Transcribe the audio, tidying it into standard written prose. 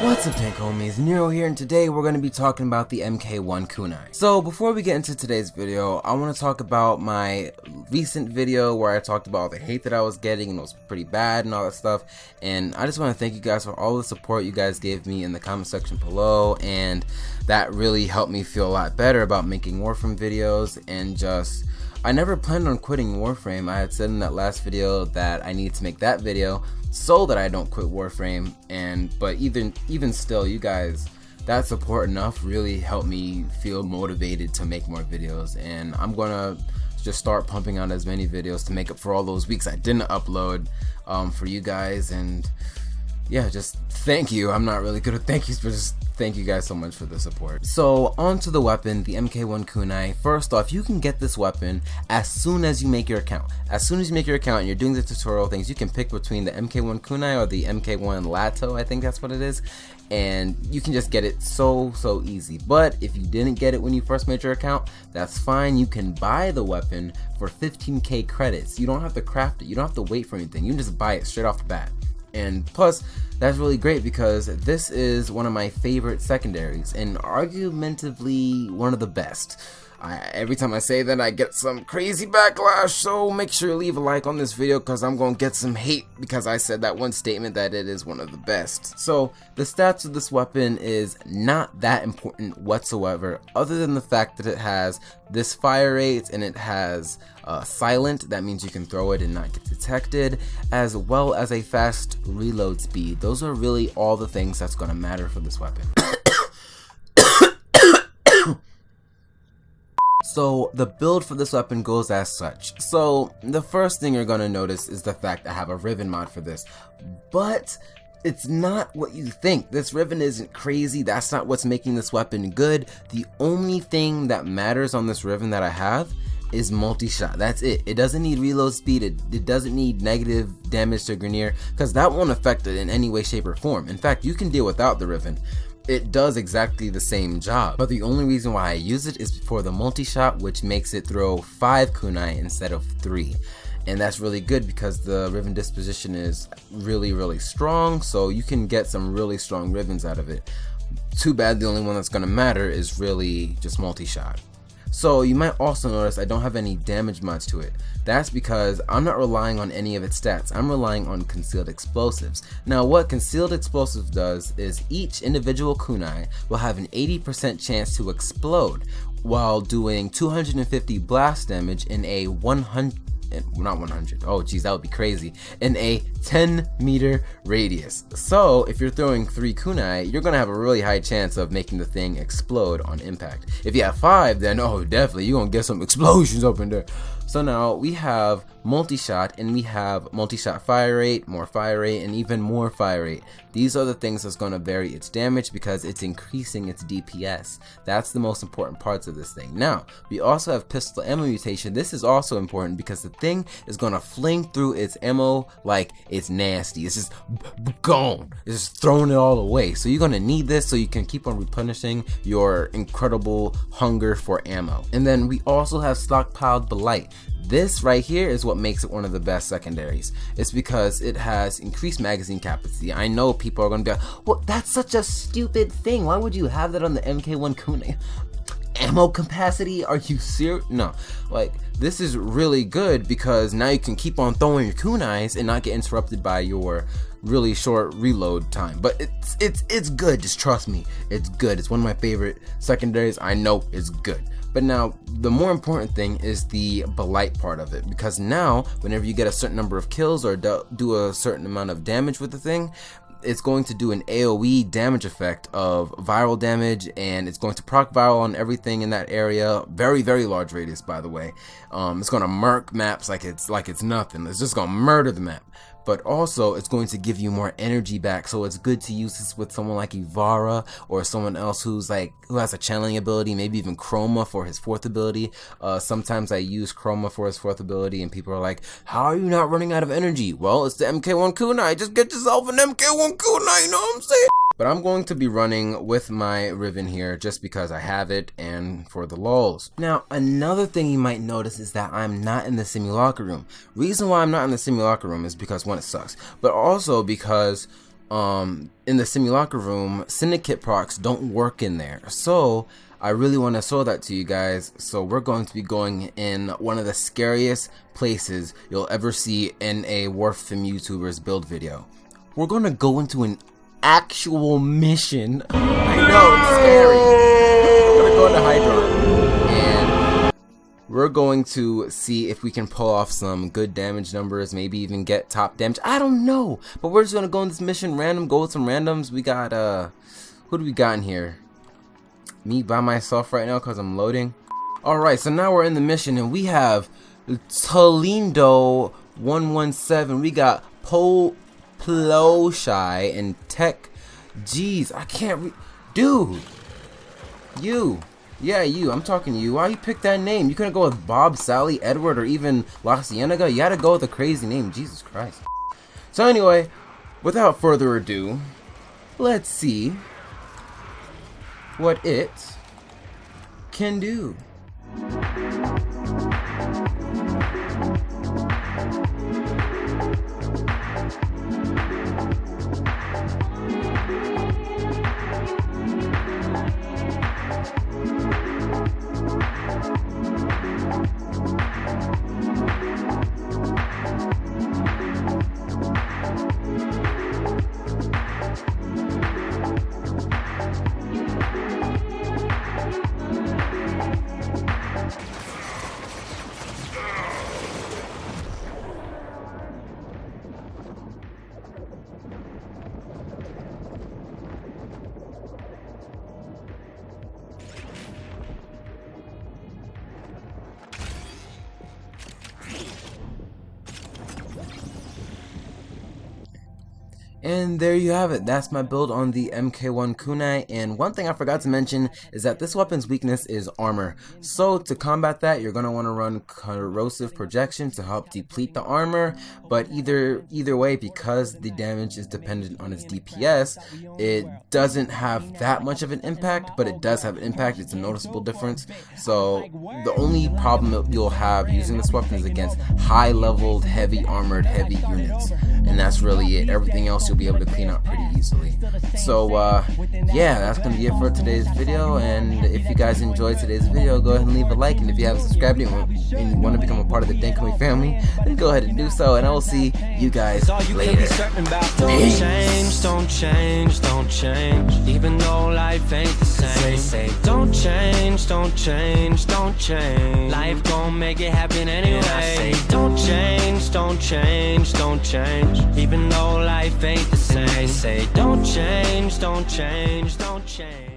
What's up, Dank homies? Nero here, and today we're going to be talking about the MK1-Kunai. So before we get into today's video, I want to talk about my recent video where I talked about all the hate that I was getting and it was pretty bad and all that stuff. And I just want to thank you guys for all the support you guys gave me in the comment section below, and that really helped me feel a lot better about making Warframe videos. And just, I never planned on quitting Warframe. I had said in that last video that I needed to make that video so that I don't quit Warframe, but even still, you guys, that support enough really helped me feel motivated to make more videos, and I'm gonna just start pumping out as many videos to make up for all those weeks I didn't upload for you guys. And yeah, just thank you. I'm not really good at thank yous, but just thank you guys so much for the support. So onto the weapon, the MK1-Kunai. First off, you can get this weapon as soon as you make your account. As soon as you make your account and you're doing the tutorial things, you can pick between the MK1-Kunai or the MK1 Lato, I think that's what it is, and you can just get it so easy. But if you didn't get it when you first made your account, that's fine. You can buy the weapon for 15k credits. You don't have to craft it, you don't have to wait for anything, you can just buy it straight off the bat. And plus, that's really great because this is one of my favorite secondaries and argumentatively one of the best. Every time I say that, I get some crazy backlash, so make sure you leave a like on this video because I'm going to get some hate because I said that one statement that it is one of the best. So the stats of this weapon is not that important whatsoever, other than the fact that it has this fire rate and it has silent, that means you can throw it and not get detected, as well as a fast reload speed. Those are really all the things that's going to matter for this weapon. So the build for this weapon goes as such. So the first thing you're going to notice is the fact I have a Riven mod for this, but it's not what you think. This Riven isn't crazy. That's not what's making this weapon good. The only thing that matters on this Riven that I have is multi-shot. That's it. It doesn't need reload speed. It doesn't need negative damage to Grineer, because that won't affect it in any way, shape, or form. In fact, you can deal without the Riven. It does exactly the same job, but the only reason why I use it is for the multi-shot, which makes it throw 5 kunai instead of 3. And that's really good because the Riven disposition is really strong, so you can get some really strong Rivens out of it. Too bad the only one that's going to matter is really just multi-shot. So you might also notice I don't have any damage mods to it. That's because I'm not relying on any of its stats. I'm relying on concealed explosives. Now what concealed explosives does is each individual kunai will have an 80% chance to explode while doing 250 blast damage in a 100, oh geez, that would be crazy, in a 10-meter radius. So if you're throwing 3 kunai, you're gonna have a really high chance of making the thing explode on impact. If you have 5, then oh definitely you're gonna get some explosions up in there. So now we have multi-shot, and we have multi-shot fire rate, more fire rate, and even more fire rate. These are the things that's going to vary its damage because it's increasing its DPS. That's the most important parts of this thing. Now, we also have pistol ammo mutation. This is also important because the thing is going to fling through its ammo like it's nasty. It's just gone. It's just throwing it all away. So you're going to need this so you can keep on replenishing your incredible hunger for ammo. And then we also have stockpiled Blight. This right here is what makes it one of the best secondaries. It's because it has increased magazine capacity. I know people are going to be like, well, that's such a stupid thing. Why would you have that on the MK1-Kunai? Ammo capacity? Are you serious? No, like this is really good because now you can keep on throwing your kunais and not get interrupted by your really short reload time. But it's good, just trust me, it's good. It's one of my favorite secondaries. I know it's good. But now the more important thing is the blight part of it, because now whenever you get a certain number of kills or do a certain amount of damage with the thing, it's going to do an AoE damage effect of viral damage, and it's going to proc viral on everything in that area. Very large radius, by the way. It's going to murk maps like it's nothing. It's just going to murder the map. But also it's going to give you more energy back, so it's good to use this with someone like Ivara or someone else who has a channeling ability, maybe even Chroma for his 4th ability. Sometimes I use Chroma for his 4th ability and people are like, how are you not running out of energy? Well, it's the MK1-Kunai. Just get yourself an MK1-Kunai, you know what I'm saying? But I'm going to be running with my Riven here just because I have it and for the lulz. Now, another thing you might notice is that I'm not in the simulacra room. Reason why I'm not in the simulacra room is because, one, it sucks, but also because in the simulacra room, syndicate procs don't work in there. So I really want to show that to you guys. So we're going to be going in one of the scariest places you'll ever see in a Warframe YouTuber's build video. We're going to go into an actual mission. I know, it's scary. We're going to go into Hydron, and we're going to see if we can pull off some good damage numbers, maybe even get top damage. I don't know, but we're just going to go in this mission random, go with some randoms. We got, who do we got in here? Me by myself right now because I'm loading. Alright, so now we're in the mission, and we have Tolindo 117. We got Ploshai and Tech. Jeez, I can't read. Dude, you. Yeah, you. I'm talking to you. Why you pick that name? You couldn't go with Bob, Sally, Edward, or even La Cienega. You had to go with a crazy name. Jesus Christ. So anyway, without further ado, let's see what it can do. And there you have it. That's my build on the MK1-Kunai. And one thing I forgot to mention is that this weapon's weakness is armor. So to combat that, you're going to want to run corrosive projection to help deplete the armor. But either way, because the damage is dependent on its DPS, it doesn't have that much of an impact, but it does have an impact. It's a noticeable difference. So the only problem that you'll have using this weapon is against high leveled, heavy armored, heavy units. And that's really it. Everything else you'll be able to clean up pretty easily. So yeah, that's gonna be it for today's video. And if you guys enjoyed today's video, go ahead and leave a like, and if you haven't subscribed and you want to become a part of the Dank Swag family, then go ahead and do so, and I will see you guys later. Don't change, don't change, even though life ain't the same. Say don't change, don't change, don't change, life gon' make it happen anyway. And I say don't change, don't change, don't change, even though life ain't the same. Say don't change, don't change, don't change.